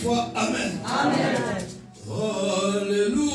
Amen. Amen. Alléluia.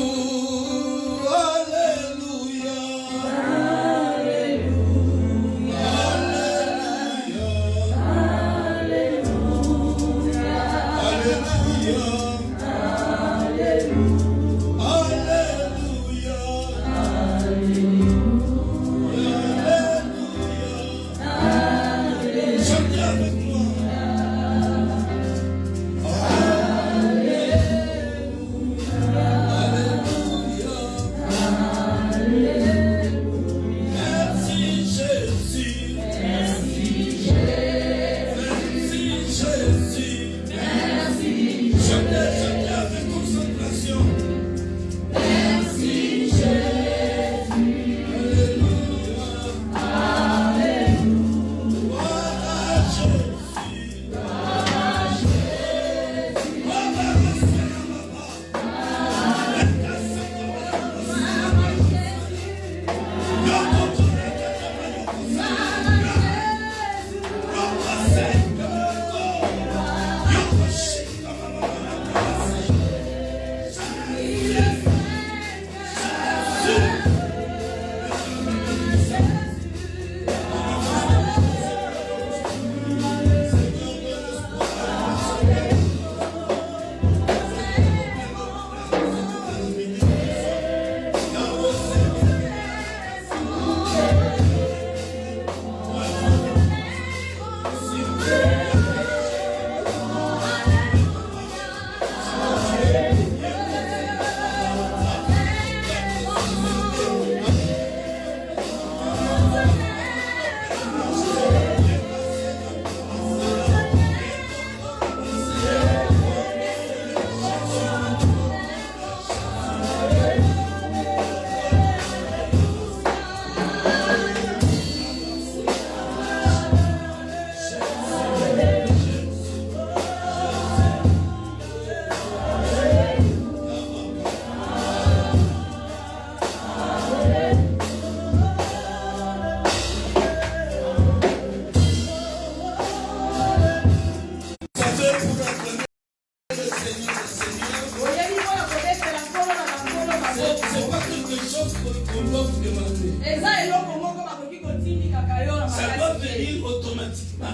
Ça va venir automatiquement.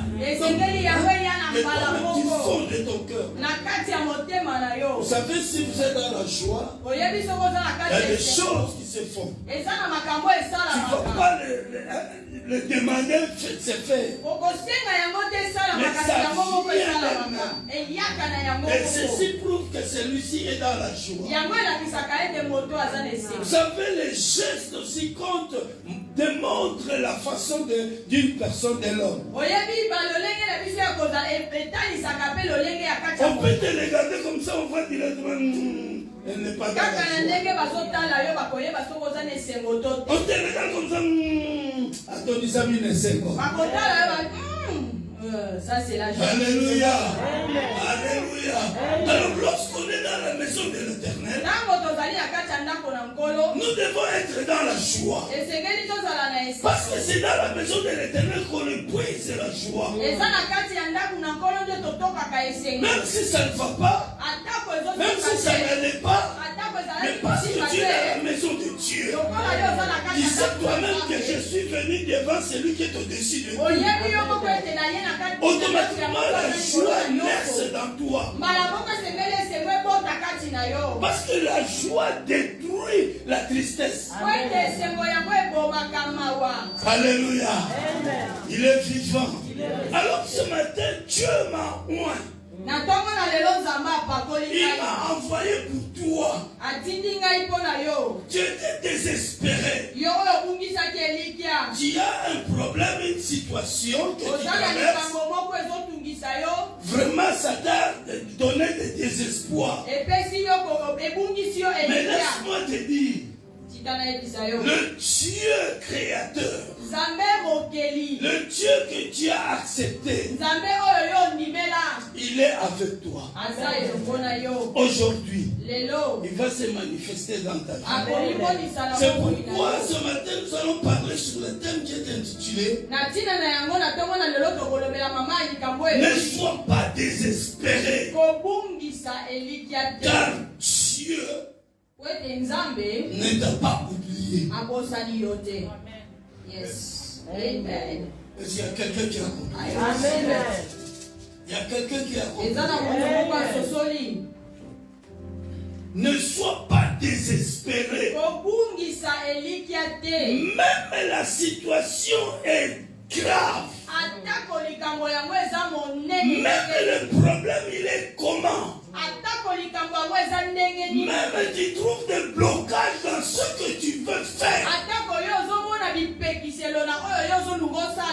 Du fond de ton cœur. Vous savez, si vous êtes dans la joie, il y a des choses qui se font. Tu ne vas pas le demander, c'est fait. Mais ça vient. Et ceci prouve que celui-ci est dans la joie. Vous savez, les gestes aussi comptent, démontrent la façon d'une personne de l'homme. On peut te regarder comme ça, on voit directement. Elle n'est pas dans la joie. On te regarde comme ça. Attends, ils ont mis les secondes. Ça c'est la joie. Alléluia. Alléluia. Alors lorsqu'on est dans la maison de l'Éternel, nous devons être dans la joie. Parce que c'est dans la maison de l'Éternel qu'on épuise la joie. Même si ça ne va pas, même si ça n'allait pas, mais parce que tu es dans la maison de Dieu, dis ça toi-même que je suis venu devant celui qui est au-dessus de toi. Automatiquement la joie naisse dans toi. Parce que la joie détruit la tristesse. Alléluia. Il est vivant. Alors ce matin, Dieu m'a oint. Il m'a envoyé pour toi. Tu étais désespéré. Tu as un problème, une situation que tu traverses. Vraiment, ça t'a donné de désespoir. Mais laisse-moi te dire, le Dieu créateur, le Dieu que tu as accepté, il est avec toi. Aujourd'hui, il va se manifester dans ta vie. C'est pourquoi ce matin nous allons parler sur le thème qui est intitulé Ne sois pas désespéré. Car Dieu ne t'a pas oublié. Yes. Amen. Est-ce qu'il y a quelqu'un qui a compris? Amen. Il y a quelqu'un qui a compris. Ne sois pas désespéré. Même la situation est grave. Même le problème, il est comment? Même tu trouves des blocages dans ce que tu veux faire.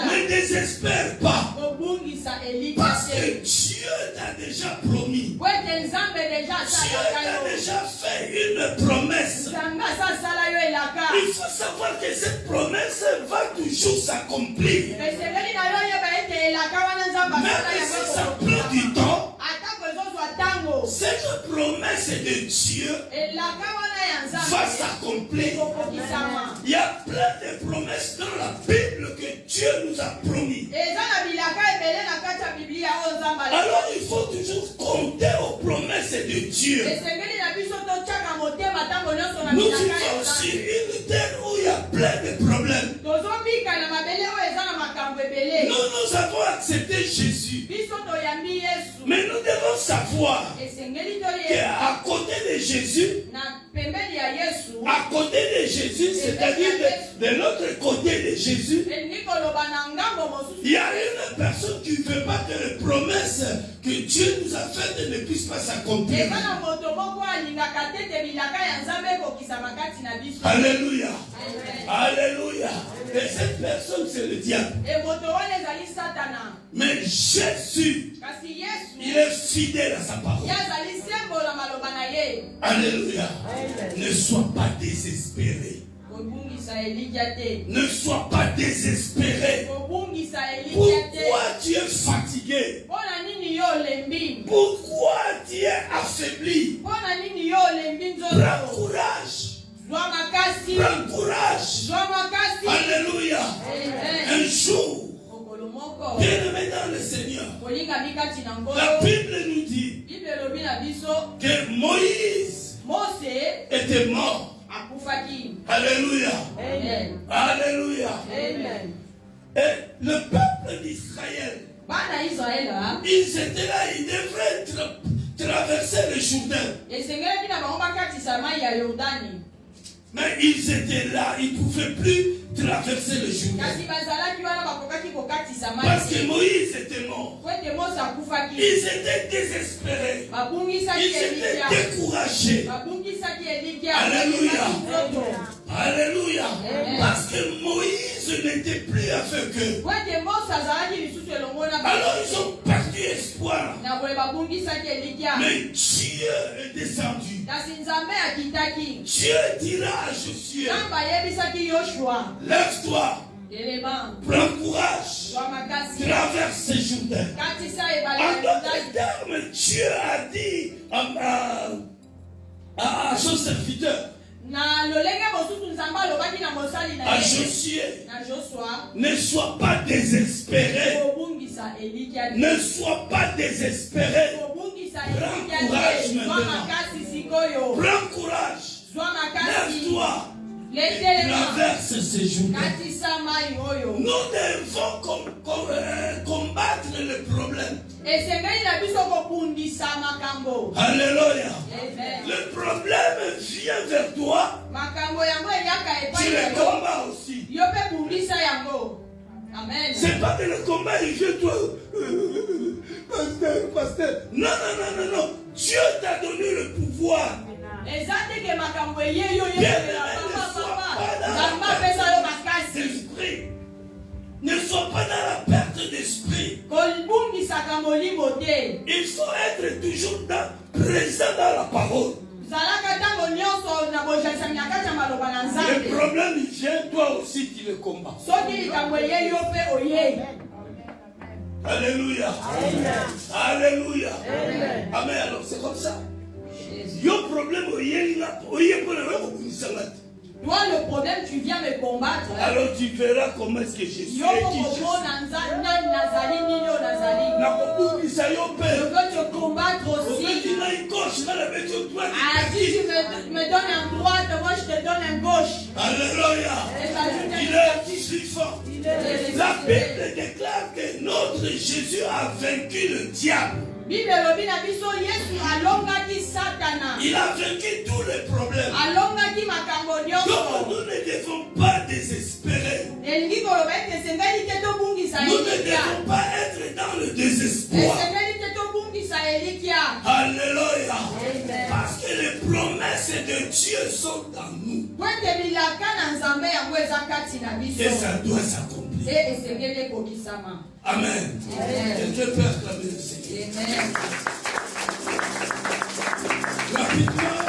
Ne désespère pas. Parce que Dieu t'a déjà promis. Dieu t'a déjà fait une promesse. Il faut savoir que cette promesse va toujours s'accomplir. Même si ça prend du temps, cette promesse de Dieu va s'accomplir. Il y a plein de promesses dans la Bible que Dieu nous a promis. Alors il faut toujours compter aux promesses de Dieu. Nous vivons sur une terre où il y a plein de problèmes. Nous avons accepté Jésus. Mais nous devons savoir qu'à côté de Jésus, c'est-à-dire de l'autre côté de Jésus, il y a une personne qui ne veut pas que les promesses que Dieu nous a faites ne puissent pas s'accomplir. Alléluia. Alléluia. Et cette personne, c'est le diable. Mais Jésus, il est fidèle à sa parole. Alléluia. Ne sois pas désespéré. Ne sois pas désespéré. Pourquoi tu es fatigué? Pourquoi tu es affaibli? Prends courage. Prends courage. Alléluia. Un jour, bien-aimé dans le Seigneur, la Bible nous dit que Moïse était mort. Alléluia. Amen. Alléluia. Amen. Et le peuple d'Israël, ils étaient là, ils devraient traverser le Jourdain. Mais ils étaient là, ils ne pouvaient plus traverser le Jourdain. Parce que Moïse était mort. Ils étaient désespérés. Ils étaient découragés. Alléluia. Alléluia. Parce que Moïse n'était plus avec eux. Alors ils ont perdu espoir. Mais Dieu est descendu. Dieu dira à Josué, lève-toi. Prends courage. Traverse ce Jourdain. En d'autres termes, Dieu a dit à son serviteur, à Josué, ne sois pas désespéré. Ne sois pas désespéré. Prends courage maintenant. Prends courage. Lève-toi. Traverse ces jours. Nous devons combattre le problème. Alléluia. Le problème vient vers toi. Tu le combats aussi. Amen. C'est pas que le combat il vient toi. Pasteur. Non. Dieu t'a donné le pouvoir. Ne sois pas dans la perte d'esprit. Il faut être toujours présent dans la parole. Le problème il vient, toi aussi tu le combats. Alléluia. Alléluia. Amen. Alors c'est comme ça. Yo problème Toi, le problème, tu viens me combattre. Alors tu verras comment est-ce que je suis. Je veux te combattre aussi. Ah, si tu me donnes un droite, moi je te donne un gauche. Alléluia. Il est suffisant. La Bible déclare que notre Jésus a vaincu le diable. Il a vaincu tous les problèmes. Donc nous ne devons pas désespérer. Nous ne devons pas être dans le désespoir. Alléluia. Parce que les promesses de Dieu sont en nous. Et ça doit s'accomplir. Amen. Quelqu'un peut acclamer le Seigneur. Amen. Rapidement,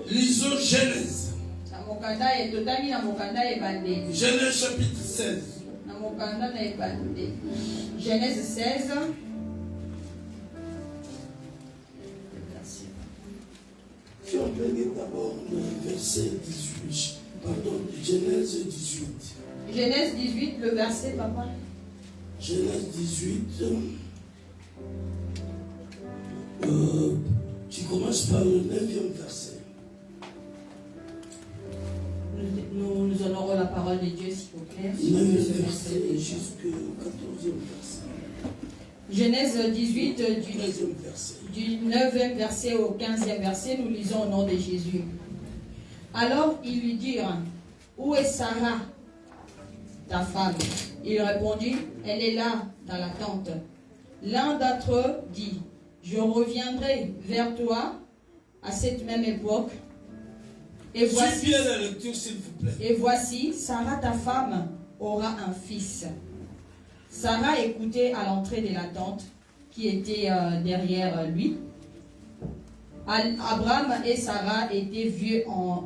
lisons Genèse. Genèse chapitre 16. Genèse 16. Si on prenait d'abord le verset 18. Pardon, Genèse 18. Genèse 18, le verset, papa. Genèse 18. Tu commences par le 9e verset. Nous honorons la parole de Dieu, s'il vous plaît. 9e verset jusqu'au 14e verset. Genèse 18, du 9e verset au 15e verset, nous lisons au nom de Jésus. Alors ils lui dirent, où est Sarah, ta femme? Il répondit, elle est là, dans la tente. L'un d'entre eux dit, je reviendrai vers toi à cette même époque. Et voici, bien la lecture, s'il vous plaît. Et voici, Sarah, ta femme, aura un fils. Sarah écoutait à l'entrée de la tente qui était derrière lui. Abraham et Sarah étaient vieux,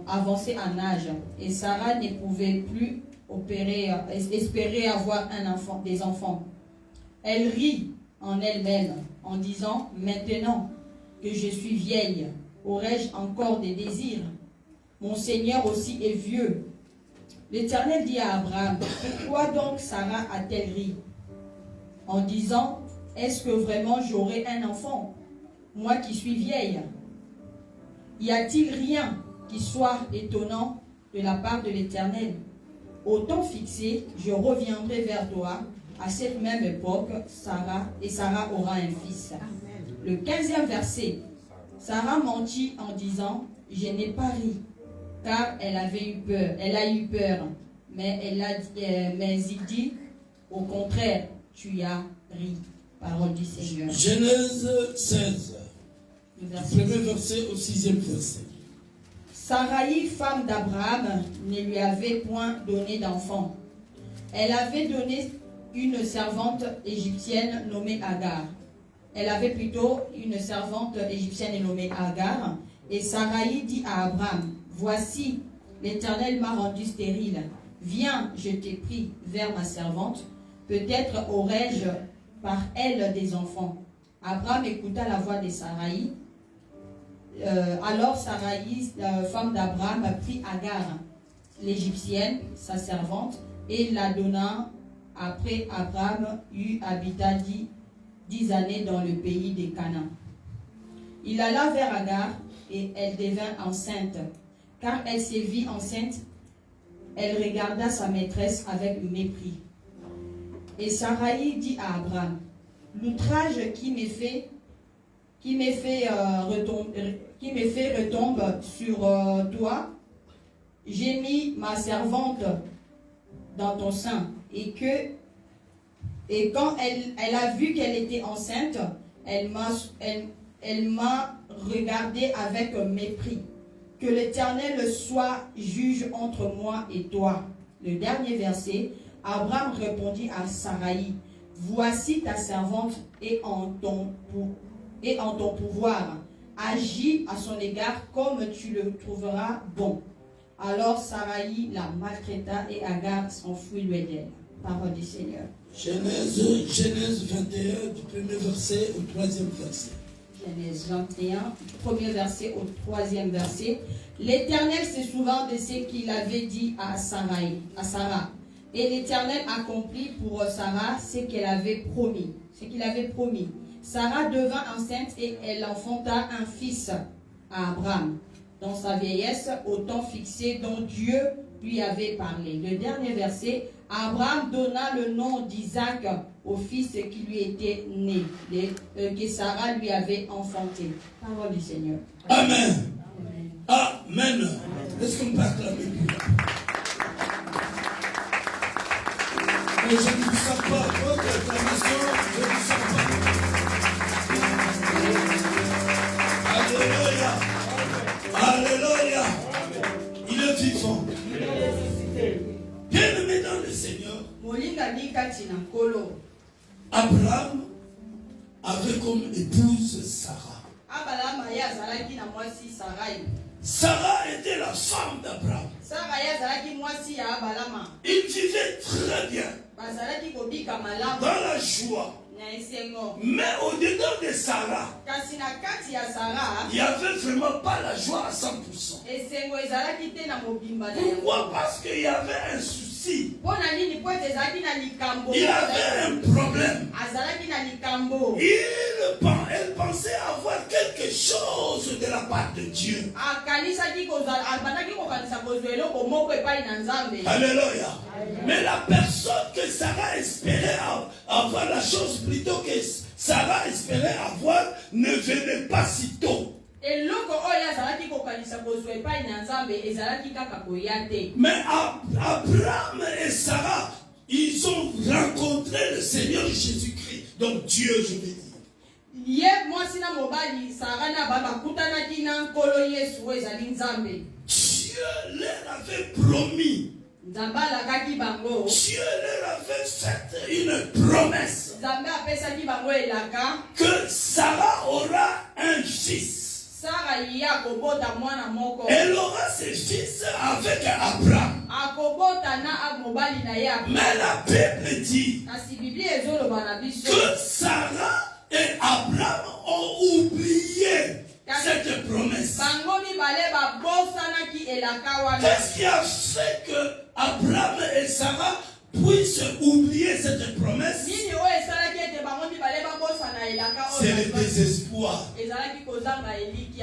avancés en âge, et Sarah ne pouvait plus espérer avoir des enfants. Elle rit en elle-même en disant, maintenant que je suis vieille, aurai-je encore des désirs? Mon Seigneur aussi est vieux. L'Éternel dit à Abraham, pourquoi donc Sarah a-t-elle ri? En disant, est-ce que vraiment j'aurai un enfant, moi qui suis vieille? Y a-t-il rien qui soit étonnant de la part de l'Éternel? Au temps fixé, je reviendrai vers toi à cette même époque, Sarah aura un fils. Amen. Le 15e verset, Sarah mentit en disant, je n'ai pas ri, car elle a eu peur, mais il dit, au contraire, tu as ri. Parole du Seigneur. Genèse 16. Du premier verset au 6e verset. Sarai, femme d'Abraham, ne lui avait point donné d'enfant. Elle avait donné une servante égyptienne nommée Agar. Elle avait plutôt une servante égyptienne nommée Agar. Et Sarai dit à Abraham, voici, l'Éternel m'a rendu stérile. Viens, je t'ai pris vers ma servante. Peut-être aurai-je par elle des enfants. Abraham écouta la voix de Sarai. Alors Sarai, femme d'Abraham, prit Agar, l'Égyptienne, sa servante, et la donna. Après Abraham habita 10 années dans le pays de Canaan. Il alla vers Agar et elle devint enceinte. Car elle se vit enceinte, elle regarda sa maîtresse avec mépris. Et Sarai dit à Abraham, l'outrage qui me fait retombe sur toi, j'ai mis ma servante dans ton sein, et quand elle a vu qu'elle était enceinte, elle m'a regardé avec mépris. Que l'Éternel soit juge entre moi et toi. Le dernier verset, Abraham répondit à Sarai, voici ta servante est en ton pouvoir. Agis à son égard comme tu le trouveras bon. Alors Sarai la maltraita et Agar s'enfuit loin d'elle. Parole du Seigneur. Genèse 21, du premier verset au 3e verset. Genèse 21, premier verset au troisième verset. L'Éternel se souvint de ce qu'il avait dit à Sarah. Et l'Éternel accomplit pour Sarah ce qu'il avait promis. Sarah devint enceinte et elle enfanta un fils à Abraham, dans sa vieillesse, au temps fixé dont Dieu lui avait parlé. Le dernier verset, Abraham donna le nom d'Isaac au fils qui lui était né, que Sarah lui avait enfanté. Parole du Seigneur. Amen. Amen. Est-ce qu'on peut acclamer Dieu? Mais je ne vous sens pas. Votre acclamation, je ne vous sens pas. Alléluia. Alléluia. Il est vivant. Bien-aimé dans le Seigneur, Abraham avait comme épouse Sarah. Sarah était la femme d'Abraham. Il vivait très bien, dans la joie. Mais au-dedans de Sarah, il n'y avait vraiment pas la joie à 100%. Pourquoi? Parce qu'il y avait un souci. Il avait un problème. Elle pensait avoir quelque chose de la part de Dieu. Alléluia. Mais la personne que Sarah espérait avoir, la chose plutôt que Sarah espérait avoir, ne venait pas si tôt. Mais Abraham et Sarah, ils ont rencontré le Seigneur Jésus-Christ. Donc Dieu, je vais dire. Dieu leur avait promis. Dieu leur avait fait une promesse que Sarah aura un fils. Elle aura ses fils avec Abraham. Mais la Bible dit que Sarah et Abraham ont oublié cette promesse. Qu'est-ce qui a fait que Abraham et Sarah puissent oublier cette promesse? C'est le désespoir.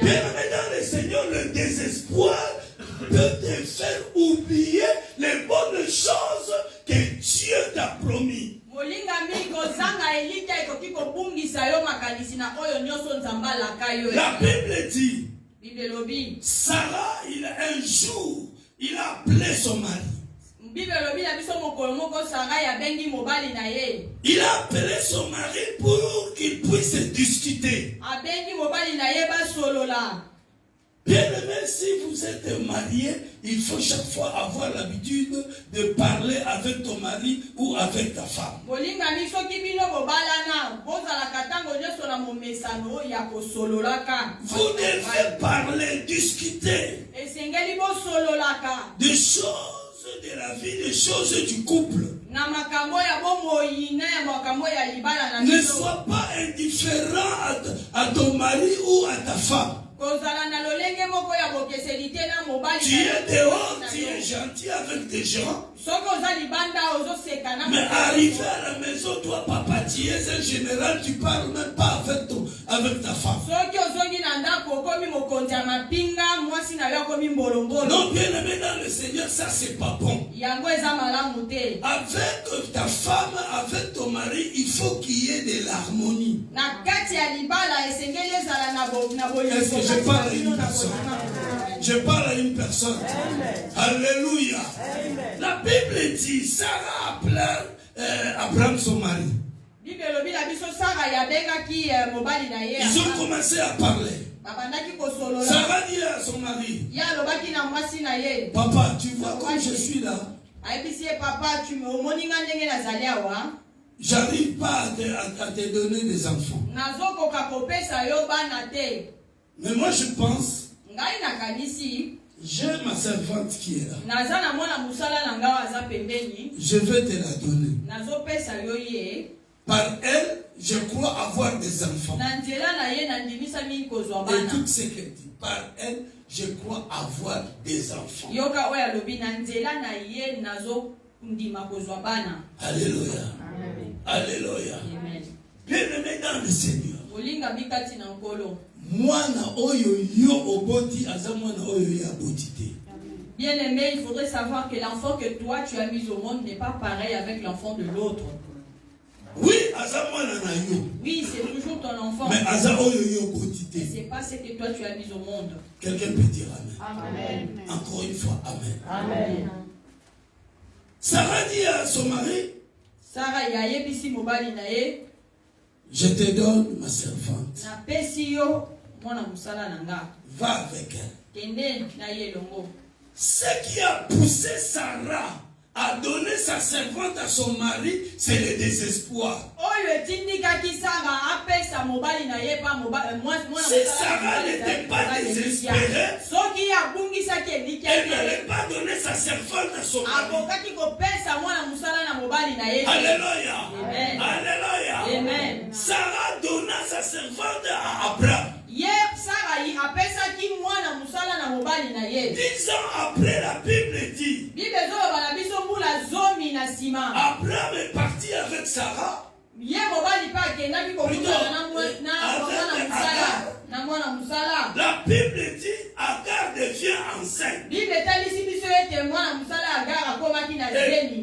Bien dans le Seigneur, le désespoir peut te faire oublier les bonnes choses que Dieu t'a promis. La Bible dit, Sarah, un jour, il a appelé son mari. Il a appelé son mari pour qu'il puisse discuter. Bien aimé, si vous êtes marié, il faut chaque fois avoir l'habitude de parler avec ton mari ou avec ta femme. Vous devez parler, discuter des choses de la vie, des choses du couple. Ne sois pas indifférent à ton mari ou à ta femme. Tu es dehors, tu es gentil avec des gens. Mais arrivé à la maison, toi papa, tu es un général, tu parles même pas avec ta femme. Non, bien aimé dans le Seigneur, ça c'est pas bon. Avec ta femme, avec ton mari, il faut qu'il y ait de l'harmonie. Est-ce que je parle à une personne? Je parle à une personne. Alléluia. La Bible dit, Sarah appelait Abraham son mari. Ils ont commencé à parler. Sarah dit à son mari, papa, tu vois comme je suis là. J'arrive pas à te donner des enfants. Mais moi je pense, j'ai ma servante qui est là. Je vais te la donner. par elle, je crois avoir des enfants. Et tout ce qu'elle dit, par elle, je crois avoir des enfants. Alléluia. Alléluia. Bien-aimé dans le Seigneur. Bien-aimé, il faudrait savoir que l'enfant que toi tu as mis au monde n'est pas pareil avec l'enfant de l'autre. Oui, c'est toujours ton enfant. Mais c'est pas ce que toi tu as mis au monde. Quelqu'un peut dire amen. Amen. Encore une fois, amen. Amen. Sarah dit à son mari, je te donne ma servante. Va avec elle. Ce qui a poussé Sarah à donner sa servante à son mari, c'est le désespoir. Si Sarah n'était pas désespérée, elle n'allait pas donner sa servante à son mari. Alléluia. Alléluia. Amen. Sarah donna sa servante à Abraham. 10 ans après, la Bible dit, Abraham est parti avec Sarah. La Bible dit, Agar devient enceinte. Et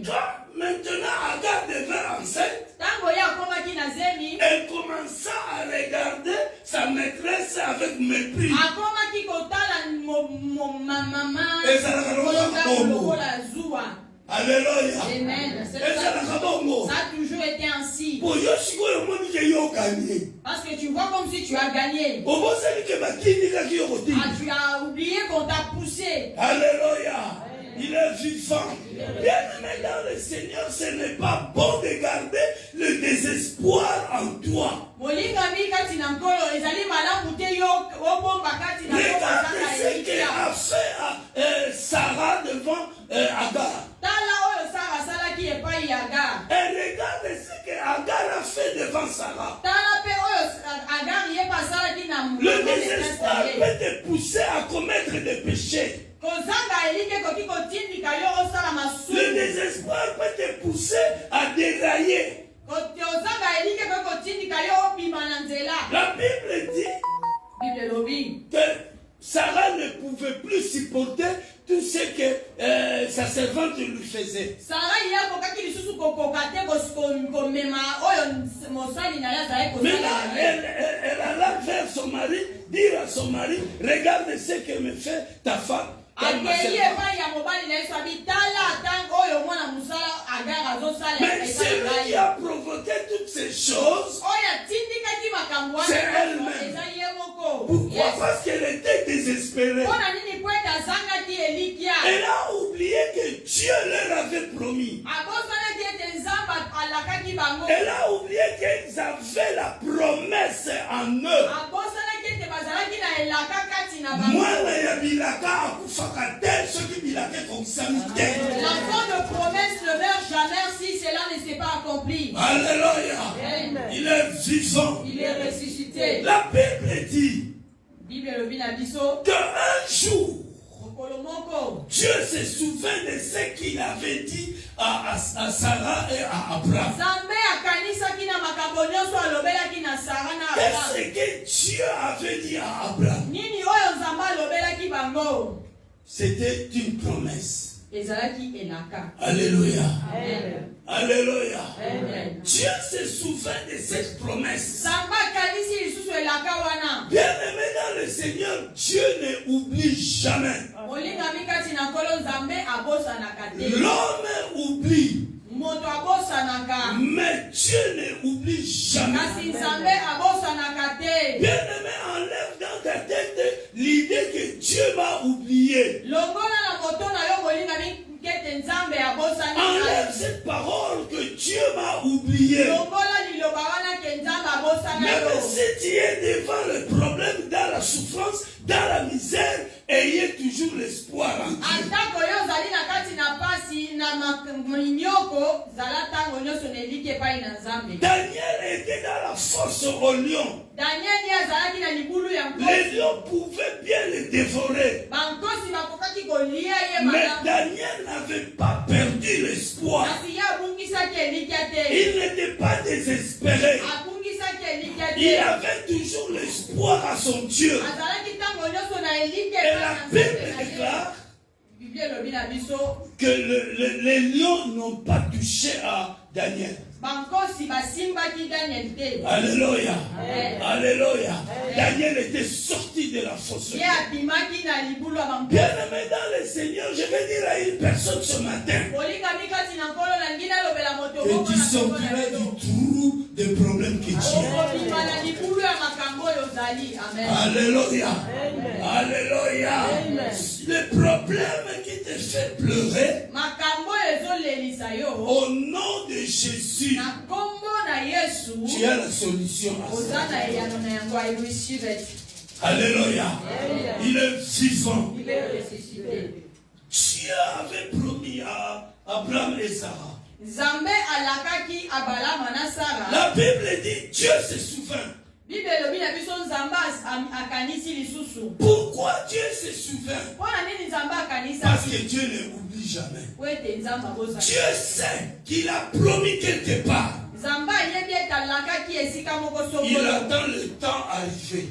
quand maintenant Agar devient enceinte, elle commença à regarder sa maîtresse avec mépris. Alléluia. Amen. Ça a toujours été ainsi. Parce que tu vois comme si tu as gagné. Tu as oublié qu'on t'a poussé. Alléluia. Il est vivant. Bien-aimé dans le Seigneur, ce n'est pas bon de garder le désespoir en toi. Regardez ce qu'a fait Sarah devant Agar. Et regarde ce que Agar a fait devant Sarah. Le désespoir peut te pousser à commettre des péchés. Le désespoir peut te pousser à dérailler. La Bible dit que Sarah ne pouvait plus supporter tout ce que sa servante lui faisait. Maintenant, elle alla vers son mari, dire à son mari, regarde ce que me fait ta femme. Mais celui qui a provoqué toutes ces choses, c'est elle-même. Pourquoi? Parce qu'elle était désespérée. Elle a oublié que Dieu leur avait promis. Elle a oublié qu'ils avaient la promesse en eux. L'enfant de promesse ne meurt jamais si cela ne s'est pas accompli. Alléluia. Il est vivant. Il est ressuscité. La Bible dit qu'un jour, Dieu se souvint de ce qu'il avait dit à Sarah et à Abraham. Qu'est-ce que Dieu avait dit à Abraham? C'était une promesse. Alléluia. Amen. Alléluia. Amen. Dieu se souvint de cette promesse. Bien-aimé dans le Seigneur, Dieu n'oublie jamais. L'homme oublie. Mais Dieu n'oublie jamais. Bien-aimé, enlève dans ta tête l'idée que Dieu m'a oublié. Enlève cette parole que Dieu m'a oublié. Même si tu es devant le problème, dans la souffrance, dans la misère, ayez toujours l'espoir en Dieu. Daniel était dans la fosse au lion. Les lions pouvaient bien le dévorer. Mais Daniel n'avait pas perdu l'espoir. Il n'était pas désespéré. Il avait toujours l'espoir à son Dieu. Et la Bible déclare que les lions n'ont pas touché à Daniel. Alléluia. Alléluia. Daniel était sorti de la fosse. Bien aimé dans le Seigneur, je vais dire à une personne ce matin que tu sortiras du trou des problèmes que tu as. Alléluia. Alléluia. Le problème qui te fait pleurer, au nom de Jésus, tu as la solution à ça. Alléluia. Il est vivant. Dieu avait promis à Abraham et Sarah. La Bible dit Dieu se souvient. Pourquoi Dieu se souvient? Parce que Dieu ne oublie jamais. Dieu sait qu'il a promis quelque part. Il attend le temps arrivé.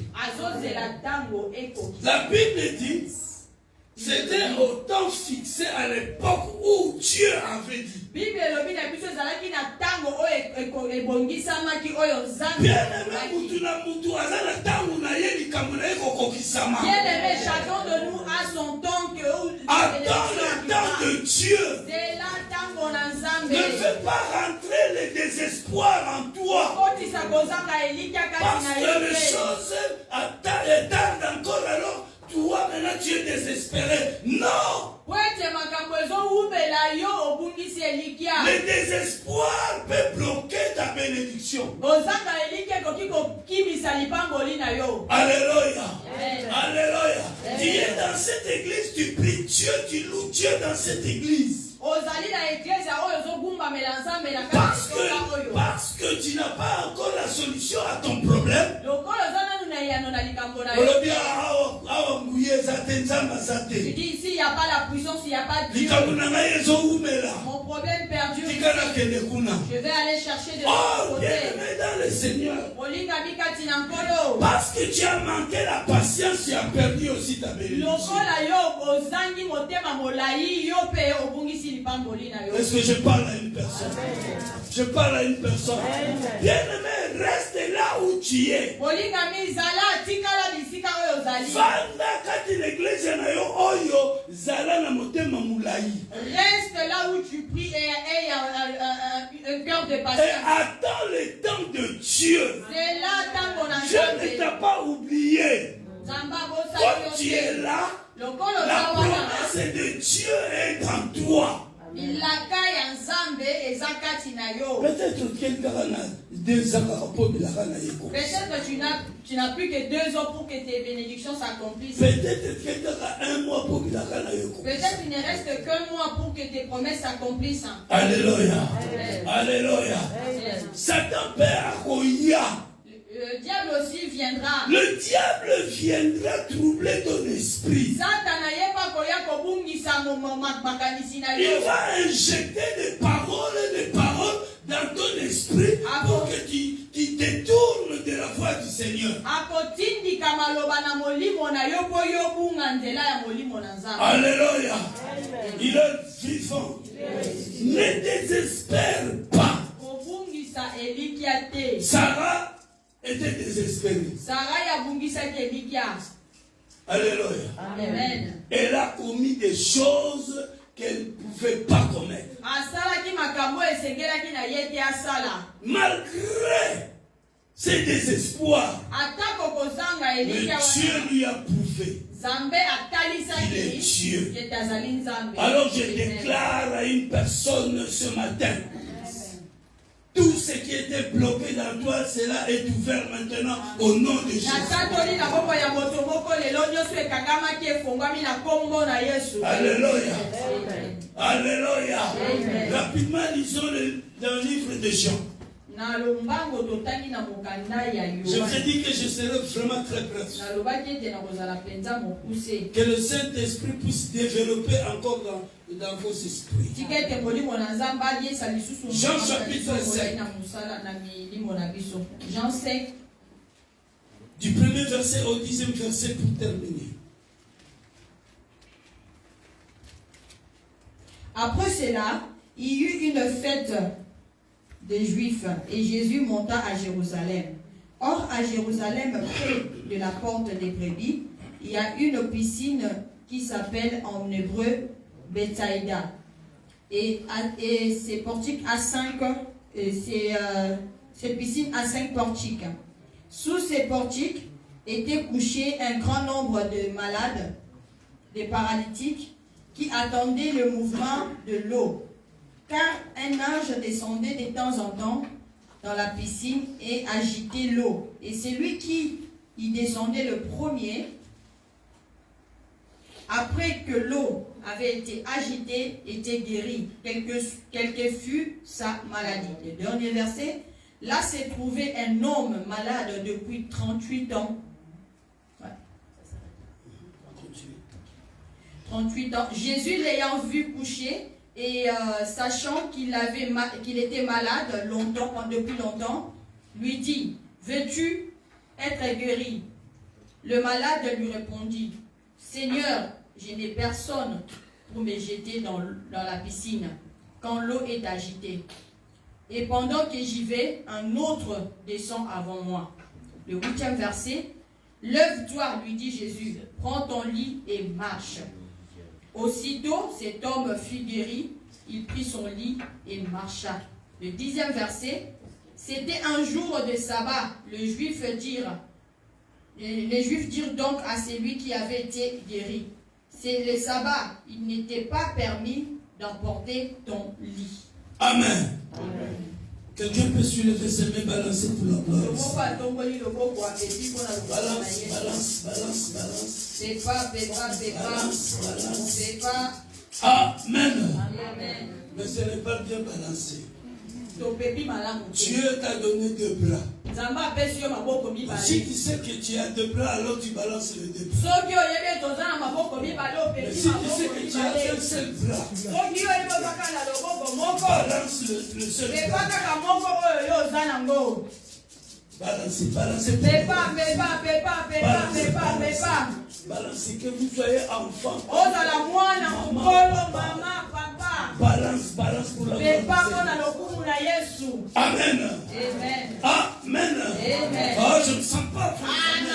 La Bible dit c'était au temps fixé à l'époque où Dieu avait dit. Bien aimé, chacun de nous a son temps. Attends le temps de Dieu. Ne fais pas rentrer le désespoir en toi. Parce que les choses tardent encore alors. Toi maintenant tu es désespéré. Non! Le désespoir peut bloquer ta bénédiction. Alléluia. Alléluia. Tu es dans cette église, tu pries Dieu, tu loues Dieu dans cette église. Parce que tu n'as pas encore la solution à ton problème. Tu dis ici, il n'y a pas la puissance, il n'y a pas de Dieu. Mon problème perdure. Je vais aller chercher de l'autre côté. Dans le Seigneur. Parce que tu as manqué la patience, tu as perdu aussi ta bénédiction. Est-ce que je parle à une personne? Je parle à une personne. Bien-aimé, reste là où tu es. Reste là où tu pries et aie un cœur de patience. Et attends le temps de Dieu. Dieu ne t'a pas oublié. Quand tu es là, la promesse de Dieu est dans toi. Peut-être que tu n'as plus que 2 ans pour que tes bénédictions s'accomplissent. Peut-être un mois pour que peut-être il ne reste qu'un mois pour que tes promesses s'accomplissent. Alléluia. Alléluia. Satan perd le diable aussi viendra. Le diable viendra troubler ton esprit. Il va injecter des paroles dans ton esprit pour que tu détournes de la voie du Seigneur. Alléluia. Il est vivant. Ne désespère pas. Sarah était désespérée. Alléluia. Amen. Elle a commis des choses qu'elle ne pouvait pas commettre. Malgré ses désespoirs, mais Dieu lui a prouvé qu'il est Dieu. Alors je déclare à une personne ce matin, Tout ce qui était bloqué dans toi, cela est ouvert maintenant au nom de Jésus. Alléluia. Alléluia. Rapidement, lisons dans le livre de Jean. Je vous ai dit que je serai vraiment très bref. Que le Saint-Esprit puisse développer encore dans vos esprits. Jean chapitre 5. Jean 5. Du premier verset au 10e verset pour terminer. Après cela, il y eut une fête des Juifs et Jésus monta à Jérusalem. Or, à Jérusalem, près de la porte des brebis, il y a une piscine qui s'appelle en hébreu Bethsaïda. Et ces portiques à 5, cette piscine a 5 portiques. Sous ces portiques étaient couchés un grand nombre de malades, des paralytiques, qui attendaient le mouvement de l'eau. Car un ange descendait de temps en temps dans la piscine et agitait l'eau. Et celui qui y descendait le premier, après que l'eau avait été agitée, était guéri, quelle que fût sa maladie. Le dernier verset, là s'est trouvé un homme malade depuis 38 ans. 38 ans. Jésus l'ayant vu coucher, et sachant qu'il était malade depuis longtemps, lui dit, veux-tu être guéri? Le malade lui répondit, Seigneur, je n'ai personne pour me jeter dans la piscine quand l'eau est agitée. Et pendant que j'y vais, un autre descend avant moi. Le 8e verset, lève-toi, lui dit Jésus, prends ton lit et marche. Aussitôt, cet homme fut guéri, il prit son lit et marcha. Le 10e verset, c'était un jour de sabbat. Les Juifs dirent donc à celui qui avait été guéri, c'est le sabbat, il n'était pas permis d'emporter ton lit. Amen. Quelqu'un peut soulever ses mains, balancer pour la gloire. Balance. Amen. Mais ce n'est pas bien balancé. Dieu t'a donné 2 bras. Si tu sais que tu as 2 bras, alors tu balances les 2 bras. Mais si tu sais que tu as un seul bras, balance le seul bras. Balancez. Balancez, que vous soyez enfant. Balance pour la Amen. Amen. Oh, je ne sens pas. Amen.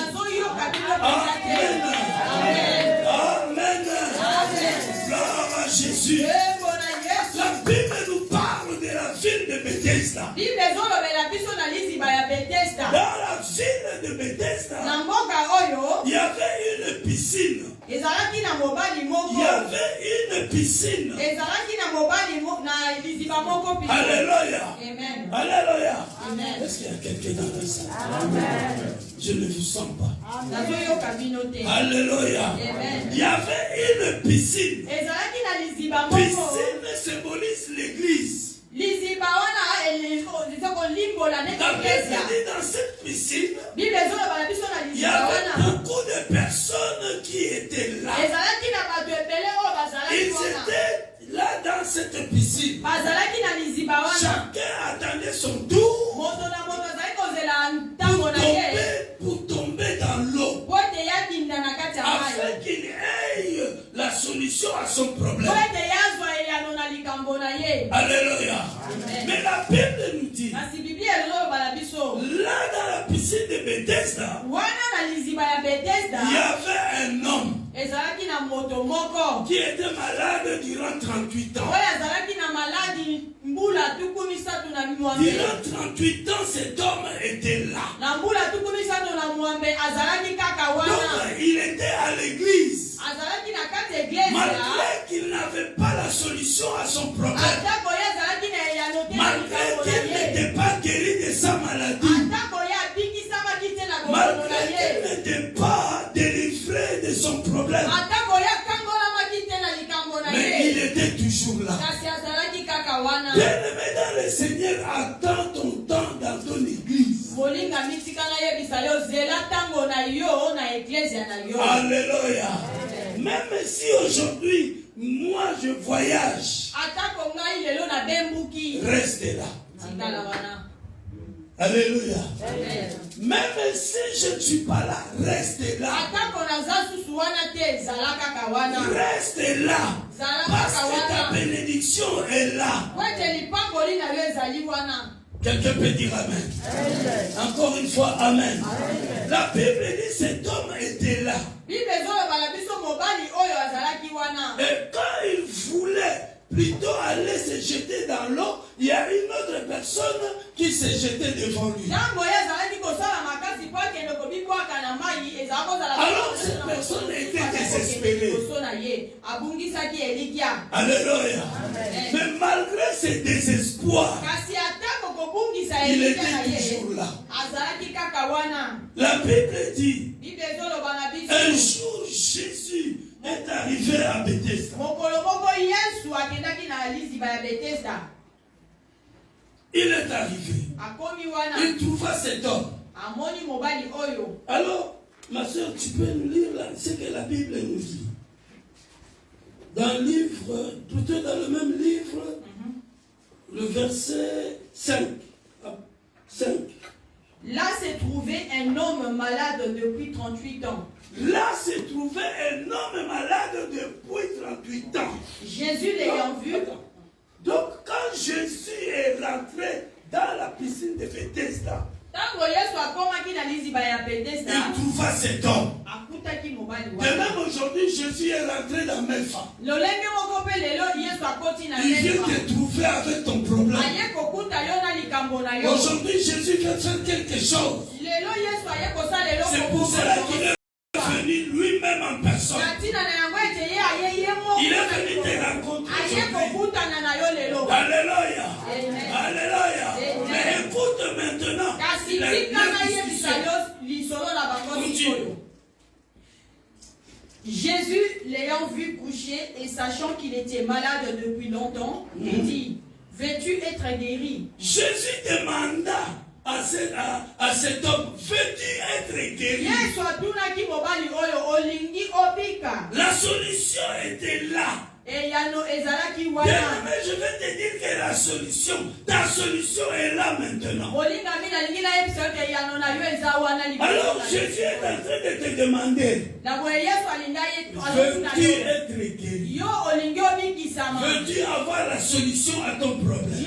Gloire à Jésus. La Bible nous parle de la ville de Bethesda. Dans la ville de Bethesda, il y avait une piscine. Il y avait une piscine. Alléluia. Alléluia. Est-ce qu'il y a quelqu'un dans la salle? Amen. Je ne vous sens pas. Alléluia. Il y avait une piscine. Piscine symbolise l'église. Dans cette piscine, il y avait beaucoup de personnes qui étaient là. Ils étaient là dans cette piscine. Chacun attendait son tour pour tomber dans l'eau, afin qu'il ait la solution à son problème. Alléluia. Mais la Bible nous dit, là dans la piscine de Bethesda, il y avait un homme qui était malade durant 38 ans. Durant 38 ans, cet homme était là. Donc, il était à l'église. Malgré qu'il n'avait pas la solution à son problème. Malgré qu'il n'était pas de son problème. Mais il était toujours là. Bien-aimé dans le Seigneur, attends ton temps dans ton église. Alléluia. Même si aujourd'hui, moi je voyage, restez là. Alléluia. Même si je ne suis pas là, restez là. Restez là. Parce que ta bénédiction est là. Quelqu'un peut dire Amen. Encore une fois, Amen. La Bible dit cet homme était là. Et quand il voulait plutôt aller se jeter dans l'eau, il y a une autre personne qui s'est jetée devant lui. Alors cette personne était désespérée. Alléluia. Mais malgré ce désespoir, il était toujours là. La Bible dit, un jour Jésus est arrivé à Bethesda. Il est arrivé. Il trouva cet homme. Alors, ma soeur, tu peux nous lire là, ce que la Bible nous dit. Dans le livre, plutôt dans le même livre, le verset 5. Là se trouvait un homme malade depuis 38 ans. Là se trouvait un homme malade depuis 38 ans. Jésus l'ayant vu. Donc quand Jésus est rentré dans la piscine de Bethesda, il trouva cet homme. Et même aujourd'hui, Jésus est rentré dans mes femmes. Il vient te trouver avec ton problème. Aujourd'hui, Jésus vient faire quelque chose. C'est pour cela qu'il est venu lui-même en personne. Il est venu te rencontrer. Alléluia. Alléluia. Mais écoute maintenant. Jésus l'ayant vu coucher et sachant qu'il était malade depuis longtemps, il dit, veux-tu être guéri? Jésus demanda à cet homme, veux-tu être guéri? La solution était là. Mais je vais te dire que la solution, ta solution est là maintenant. Alors Jésus est en train de te demander, veux-tu être guéri? Veux-tu avoir la solution à ton problème?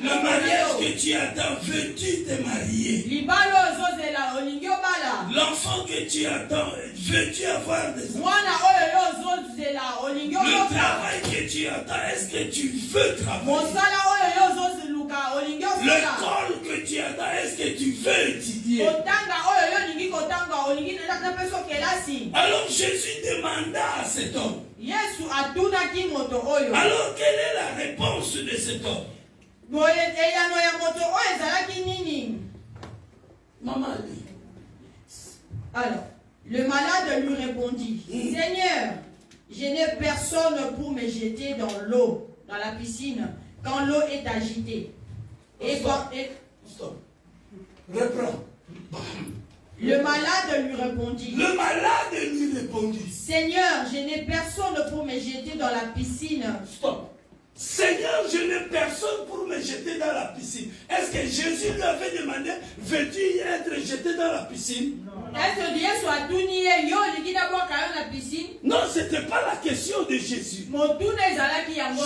Le mariage que tu attends, veux-tu te marier? L'enfant que tu attends, veux-tu avoir des enfants? Le travail que tu attends, est-ce que tu veux travailler? L'école que tu attends, est-ce que tu veux étudier? Alors Jésus demanda à cet homme. Alors quelle est la réponse de cet homme? Maman dit. Alors, le malade lui répondit, Seigneur, je n'ai personne pour me jeter dans l'eau, dans la piscine, quand l'eau est agitée. Stop. Reprends. Le malade lui répondit. Le malade lui répondit. Seigneur, je n'ai personne pour me jeter dans la piscine. Stop. Seigneur, je n'ai personne pour me jeter dans la piscine. Est-ce que Jésus lui avait demandé, veux-tu être jeté dans la piscine? Non, ce n'était pas la question de Jésus.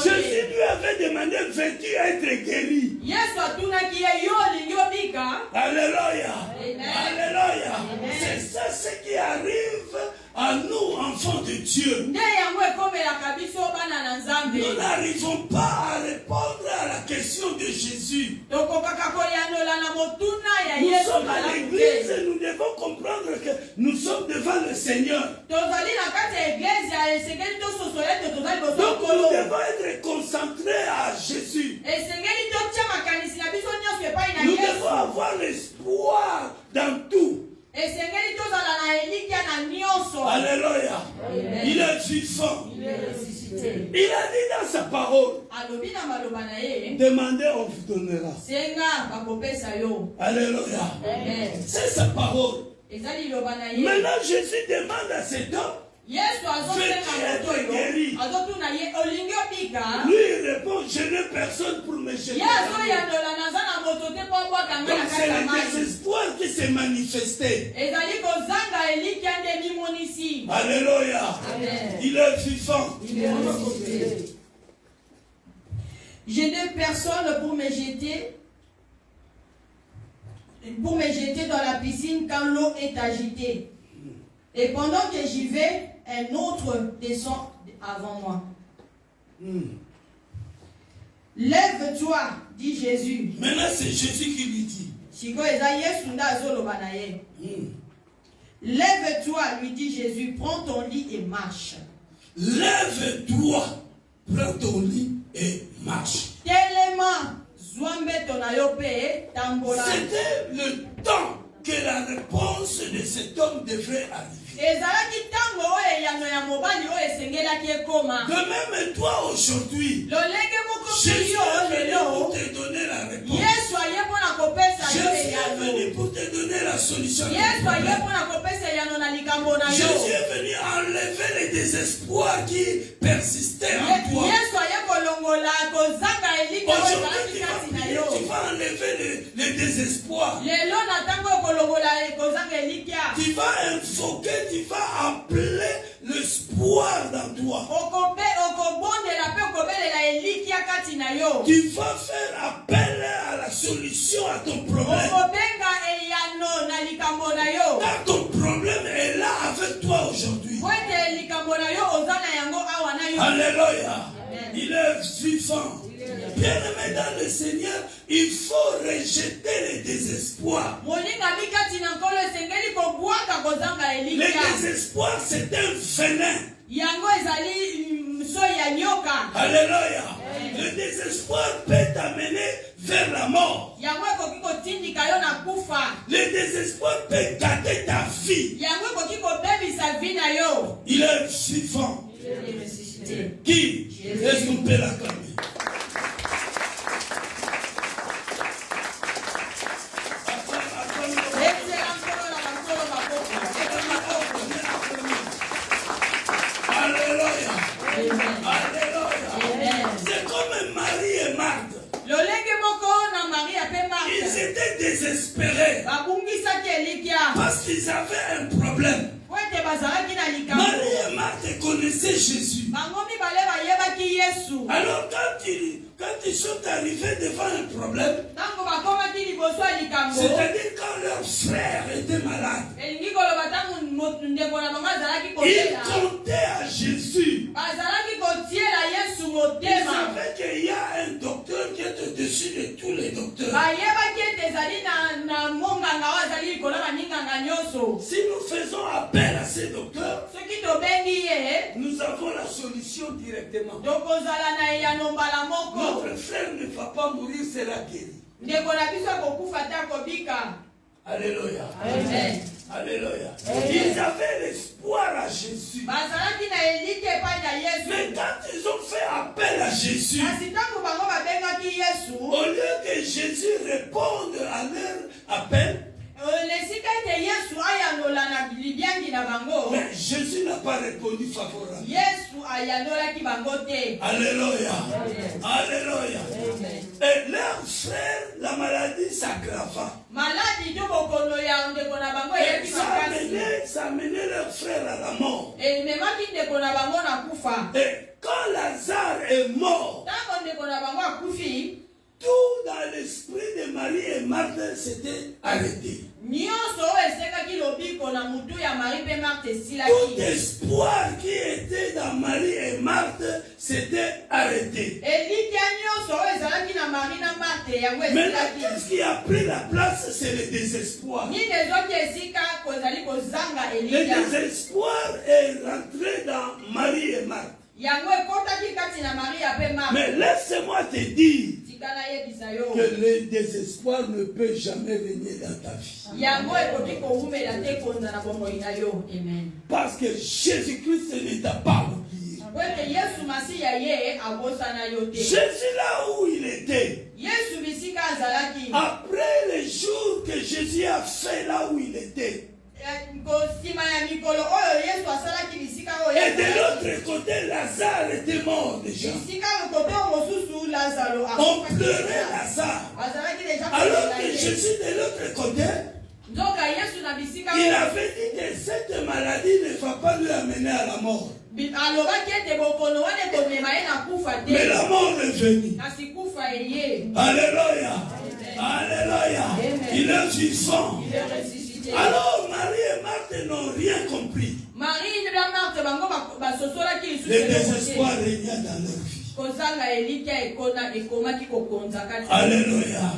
Jésus lui avait demandé, veux-tu être guéri? Alléluia. Alléluia. C'est ça ce qui arrive à nous, enfants de Dieu. Nous n'arrivons pas à répondre à la question de Jésus. Nous sommes à l'église et nous devons comprendre que nous sommes devant le Seigneur. Donc nous devons être concentrés à Jésus. Nous devons avoir l'espoir dans tout. Alléluia. Amen. Il est vivant. Il est ressuscité. Il a dit dans sa parole, demandez, on vous donnera. Alléluia. Amen. C'est sa parole. Maintenant, Jésus demande à cet homme, lui il répond, je n'ai personne pour me jeter. Donc c'est le désespoir qui s'est manifesté. Alléluia. Amen. Il est vivant. Il est ressuscité. Je n'ai personne pour me jeter dans la piscine quand l'eau est agitée. Et pendant que j'y vais, un autre descend avant moi. Lève-toi, dit Jésus. Maintenant, c'est Jésus qui lui dit. Lève-toi, lui dit Jésus, prends ton lit et marche. Lève-toi, prends ton lit et marche. C'était le temps que la réponse de cet homme devrait arriver. De même, toi aujourd'hui, Jésus est venu pour te donner la réponse. Jésus est venu pour te donner la solution. Jésus est venu enlever les désespoirs qui persistaient en toi. Aujourd'hui, tu vas enlever les désespoirs. Tu vas invoquer, tu vas appeler l'espoir dans toi. Tu vas faire appel à la solution à ton problème. Car ton problème est là avec toi aujourd'hui. Alléluia. Il est vivant. Bien-aimé dans le Seigneur, il faut rejeter les désespoirs. Le désespoir, c'est un venin. Alléluia. Le désespoir peut t'amener vers la mort. Le désespoir peut gâter ta vie. Il est vivant. Qui? Est-ce qu'on peut l'acclamer? Ils étaient désespérés parce qu'ils avaient un problème. Marie et Marthe connaissaient Jésus. Alors quand ils sont arrivés devant un problème, c'est-à-dire quand leur frère était malade, ils comptaient à Jésus. Ils savaient qu'il y a un docteur qui est au-dessus de tous les docteurs. Si nous faisons appel à ces docteurs, nous avons la solution directement. Notre frère ne va pas mourir, c'est la guérie. Alléluia. Amen. Alléluia. Ils avaient l'espoir à Jésus. Mais quand ils ont fait appel à Jésus, au lieu que Jésus réponde à leur appel, mais Jésus n'a pas répondu favorablement. Alléluia. Alléluia. Et leur frère, la maladie s'aggrava. Ça amenait leur frère à la mort. Et quand Lazare est mort, tout dans l'esprit de Marie et Marthe s'était arrêté. Tout espoir qui était dans Marie et Marthe s'était arrêté. Maintenant, qu'est-ce qui a pris la place? C'est le désespoir. Le désespoir est rentré dans Marie et Marthe. Mais laisse-moi te dire que le désespoir Lazare ne peut jamais régner dans ta vie. Parce que Jésus-Christ ne t'a pas oublié. Jésus là où il était, après les jours que Jésus a fait là où il était, et de l'autre côté, Lazare était mort déjà. On pleurait Lazare. Alors que Jésus de l'autre côté, il avait dit que cette maladie ne va pas lui amener à la mort. Mais la mort est venue. Alléluia. Alléluia. Il est vivant. Alors Marie et Marthe n'ont rien compris. Le désespoir régna dans leur vie. Alléluia.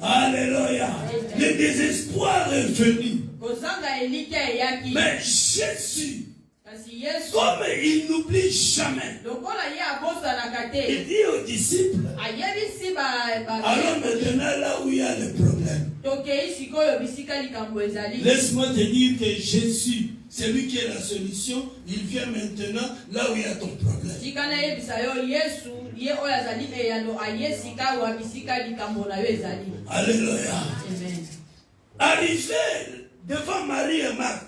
Alléluia. Le désespoir est venu. Mais Jésus, comme il n'oublie jamais, il dit aux disciples, alors maintenant là où il y a le problème, laisse-moi te dire que Jésus, c'est lui qui est la solution, il vient maintenant là où il y a ton problème. Alléluia. Arrivé devant Marie et Marthe,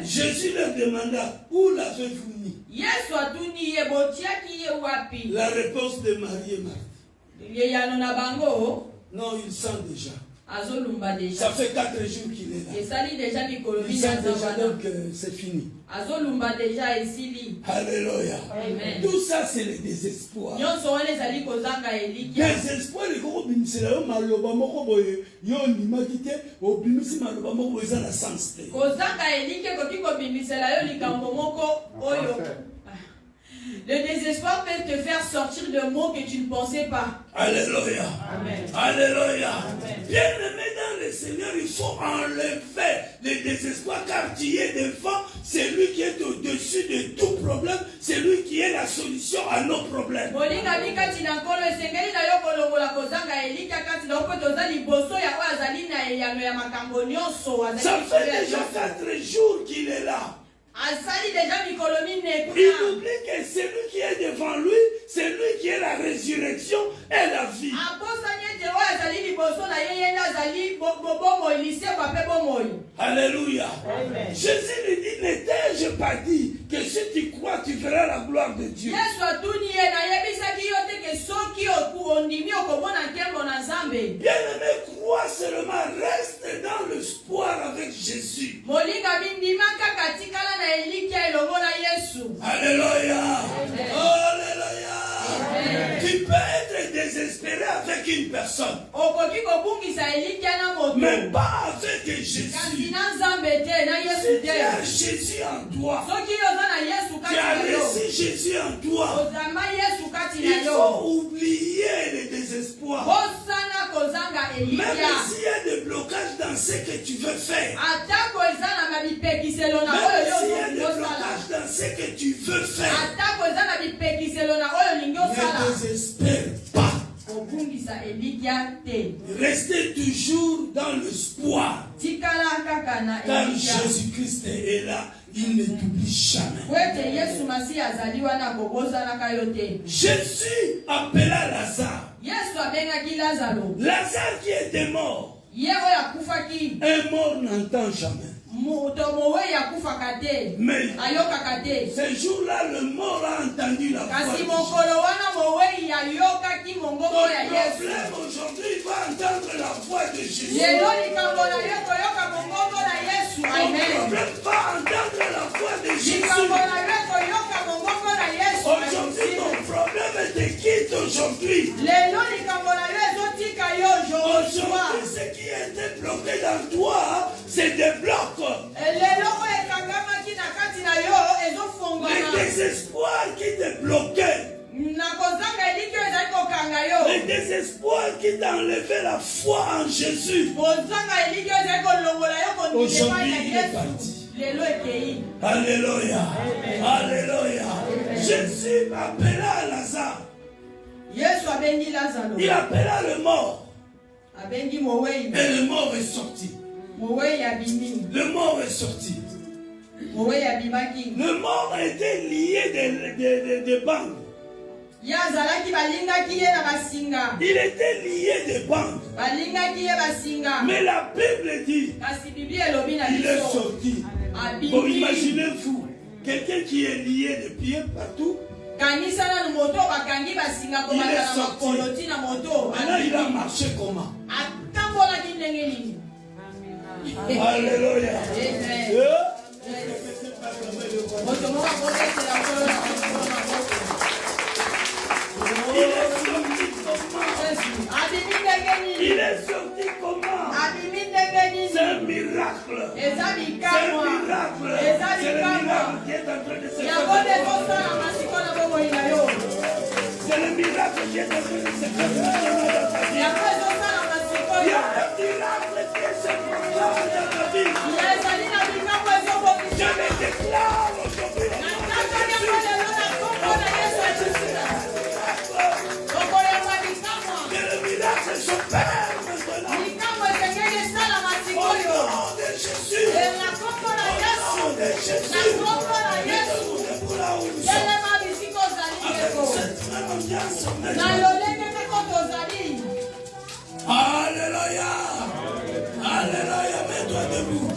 Jésus leur demanda, où l'avez-vous mis? La réponse de Marie et Marthe, non, il sent déjà. Ça fait 4 jours qu'il est là. Il sent déjà, donc c'est fini. Alléluia. Tout ça c'est le désespoir. Désespoir, le gros bimisela yo maloba moko boye yo limakite obimisi maloba moko boye za na sens te. Le désespoir peut te faire sortir de mots que tu ne pensais pas. Alléluia. Amen. Alléluia. Bien-aimé dans le Seigneur, il faut enlever le désespoir car tu es devant. C'est lui qui est au-dessus de tout problème. C'est lui qui est la solution à nos problèmes. Ça fait déjà 4 jours qu'il est là. Il oublie que c'est lui qui est devant lui, c'est lui qui est la résurrection et la vie. Alléluia. Amen. Jésus lui dit, ne t'ai-je pas dit que si tu crois, tu verras la gloire de Dieu. Bien-aimé, crois seulement, reste dans l'espoir avec Jésus. Alléluia. Alléluia. Tu peux être désespéré avec une personne, mais pas avec Jésus. Si tu as Jésus en toi, tu as laissé Jésus en toi, il faut oublier le désespoir. Même s'il y a des blocages dans ce que tu veux faire, même s'il y a des blocages dans ce que tu veux faire, ne désespère pas. Restez toujours dans l'espoir. Car Jésus-Christ est là, il ne t'oublie jamais. Jésus appela Lazare. Lazare qui était mort. Un mort n'entend jamais. Mais ce jour-là, le mort a entendu la voix. Ton problème aujourd'hui va entendre la voix de Jésus. Ton problème va entendre la voix de Jésus. Aujourd'hui, ton problème te quitte aujourd'hui. Aujourd'hui, ce qui était bloqué dans toi se débloque. Le désespoir qui te bloquait, le désespoir qui t'a enlevé la foi en Jésus, aujourd'hui il est parti. Alléluia. Alléluia. Jésus appela Lazare. Il appela le mort. Et le mort est sorti. Le mort est sorti. Le mort était lié des bandes. Il était lié des bandes. Mais la Bible dit il est sorti. Bon, imaginez-vous, quelqu'un qui est lié de pieds partout. Il est sorti. Maintenant, il a marché comment? Alléluia. Il est sorti comment? C'est un miracle. C'est un miracle. C'est le miracle qui est en train de se faire. C'est le miracle qui est en train de se faire. Il y a un miracle qui se proclame dans la vie. Je le déclare aujourd'hui. Que le miracle s'opère maintenant. Au nom de Jésus. Au nom de Jésus. Mettez-vous là où nous sommes. Avec cette même ambiance. Alléluia. Alléluia. Mets-toi debout.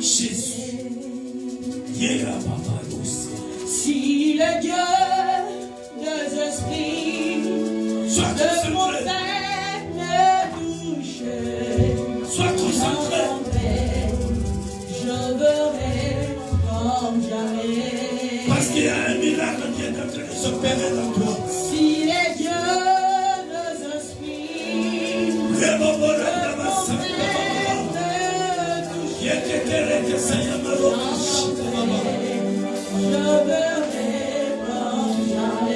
Jésus. Si le Dieu des esprits de montagne touche, sois concentré. Je verrai comme jamais. Parce qu'il y a un miracle qui est en train de s'opérer dans toi. Si les dieux des esprits de montagne touche, je verrai comme jamais.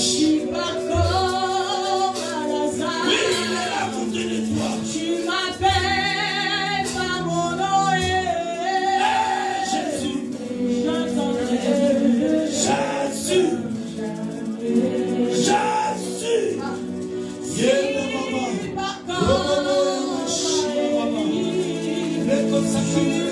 Tu m'accordes à Lazare. Oui, il est là pour te nettoyer. Tu m'appelles par mon nom et Jésus. J'attendrai. Jésus. Jésus. Tu m'accordes à Lazare.